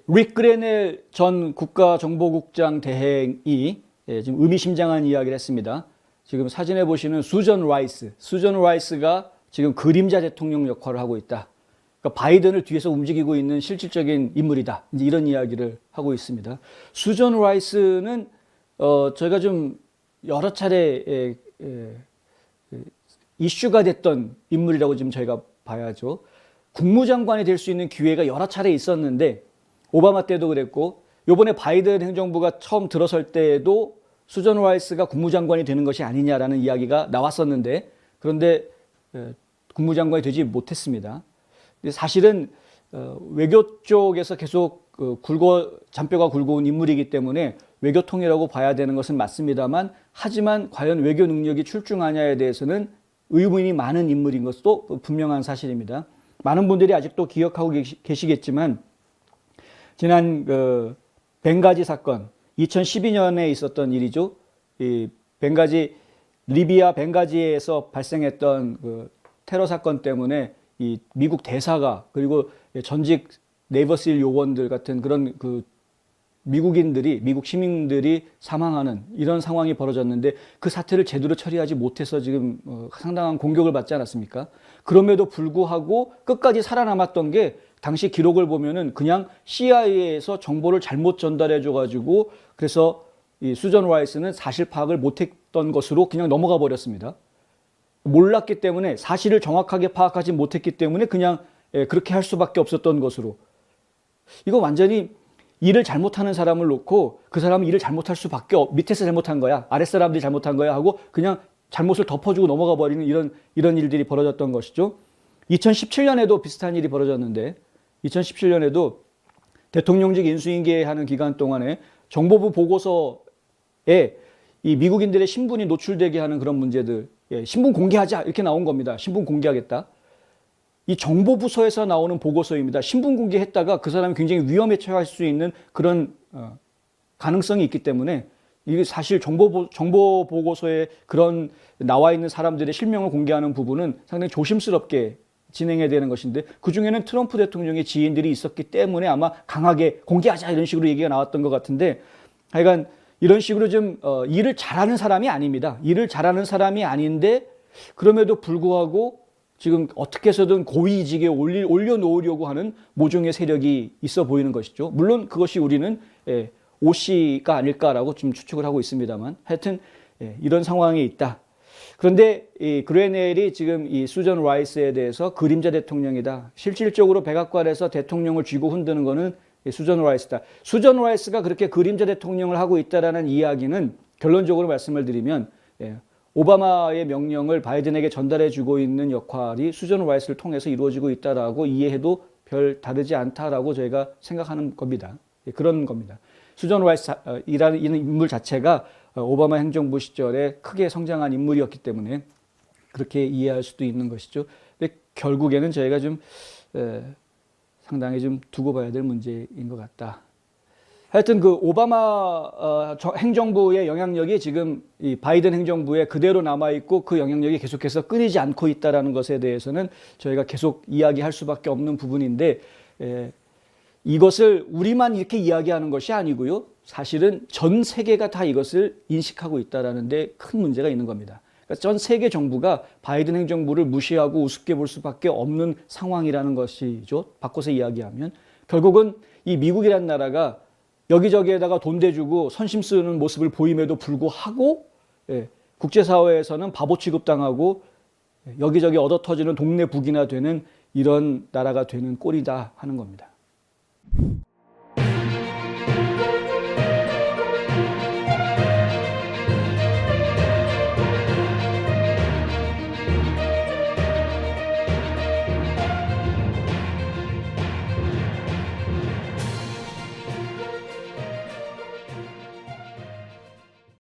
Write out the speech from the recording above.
릭 그레넬 전 국가정보국장 대행이 지금 의미심장한 이야기를 했습니다. 지금 사진에 보시는 수전 라이스가 지금 그림자 대통령 역할을 하고 있다. 그러니까 바이든을 뒤에서 움직이고 있는 실질적인 인물이다. 이제 이런 이야기를 하고 있습니다. 수전 라이스는 저희가 좀 여러 차례 이슈가 됐던 인물이라고 지금 저희가 봐야죠. 국무장관이 될 수 있는 기회가 여러 차례 있었는데 오바마 때도 그랬고 이번에 바이든 행정부가 처음 들어설 때에도 수전 라이스가 국무장관이 되는 것이 아니냐라는 이야기가 나왔었는데 그런데 국무장관이 되지 못했습니다. 사실은 외교 쪽에서 계속 잔뼈가 굵어온 인물이기 때문에 외교통이라고 봐야 되는 것은 맞습니다만 하지만 과연 외교 능력이 출중하냐에 대해서는 의문이 많은 인물인 것도 분명한 사실입니다. 많은 분들이 아직도 기억하고 계시겠지만 지난 벵가지 사건 2012년에 있었던 일이죠. 이 리비아 벵가지에서 발생했던 테러 사건 때문에 이 미국 대사가 그리고 전직 네이버실 요원들 같은 그런 미국 시민들이 사망하는 이런 상황이 벌어졌는데 그 사태를 제대로 처리하지 못해서 지금 상당한 공격을 받지 않았습니까? 그럼에도 불구하고 끝까지 살아남았던 게 당시 기록을 보면은 그냥 CIA에서 정보를 잘못 전달해 줘가지고 그래서 이 수전 라이스는 사실 파악을 못했던 것으로 그냥 넘어가 버렸습니다. 몰랐기 때문에 사실을 정확하게 파악하지 못했기 때문에 그냥 그렇게 할 수밖에 없었던 것으로. 이거 완전히 일을 잘못하는 사람을 놓고 그 사람은 일을 잘못할 수밖에 밑에서 잘못한 거야, 아랫사람들이 잘못한 거야 하고 그냥 잘못을 덮어주고 넘어가 버리는 이런 일들이 벌어졌던 것이죠. 2017년에도 비슷한 일이 벌어졌는데 2017년에도 대통령직 인수인계하는 기간 동안에 정보부 보고서에 이 미국인들의 신분이 노출되게 하는 그런 문제들, 신분 공개하자 이렇게 나온 겁니다. 신분 공개하겠다. 이 정보부서에서 나오는 보고서입니다. 신분 공개했다가 그 사람이 굉장히 위험에 처할 수 있는 그런 가능성이 있기 때문에 이게 사실 정보 보고서에 그런 나와 있는 사람들의 실명을 공개하는 부분은 상당히 조심스럽게 진행해야 되는 것인데 그중에는 트럼프 대통령의 지인들이 있었기 때문에 아마 강하게 공개하자 이런 식으로 얘기가 나왔던 것 같은데 하여간 이런 식으로 좀 일을 잘하는 사람이 아닙니다. 일을 잘하는 사람이 아닌데 그럼에도 불구하고 지금 어떻게 해서든 고위직에 올려놓으려고 하는 모종의 세력이 있어 보이는 것이죠. 물론 그것이 우리는 OC가 아닐까라고 좀 추측을 하고 있습니다만 하여튼 이런 상황에 있다. 그런데 이 그레넬이 지금 이 수전 라이스에 대해서 그림자 대통령이다. 실질적으로 백악관에서 대통령을 쥐고 흔드는 거는 수전 라이스다. 수전 라이스가 그렇게 그림자 대통령을 하고 있다라는 이야기는 결론적으로 말씀을 드리면 오바마의 명령을 바이든에게 전달해 주고 있는 역할이 수전 라이스를 통해서 이루어지고 있다라고 이해해도 별 다르지 않다라고 저희가 생각하는 겁니다. 그런 겁니다. 수전 라이스이라는 인물 자체가 오바마 행정부 시절에 크게 성장한 인물이었기 때문에 그렇게 이해할 수도 있는 것이죠. 근데 결국에는 저희가 좀 상당히 좀 두고 봐야 될 문제인 것 같다. 하여튼 그 오바마 행정부의 영향력이 지금 이 바이든 행정부에 그대로 남아있고 그 영향력이 계속해서 끊이지 않고 있다는 것에 대해서는 저희가 계속 이야기할 수밖에 없는 부분인데 이것을 우리만 이렇게 이야기하는 것이 아니고요. 사실은 전 세계가 다 이것을 인식하고 있다는 데 큰 문제가 있는 겁니다. 그러니까 전 세계 정부가 바이든 행정부를 무시하고 우습게 볼 수밖에 없는 상황이라는 것이죠. 바꿔서 이야기하면 결국은 이 미국이라는 나라가 여기저기에다가 돈 대주고 선심 쓰는 모습을 보임에도 불구하고 국제사회에서는 바보 취급당하고 여기저기 얻어터지는 동네 북이나 되는 이런 나라가 되는 꼴이다 하는 겁니다.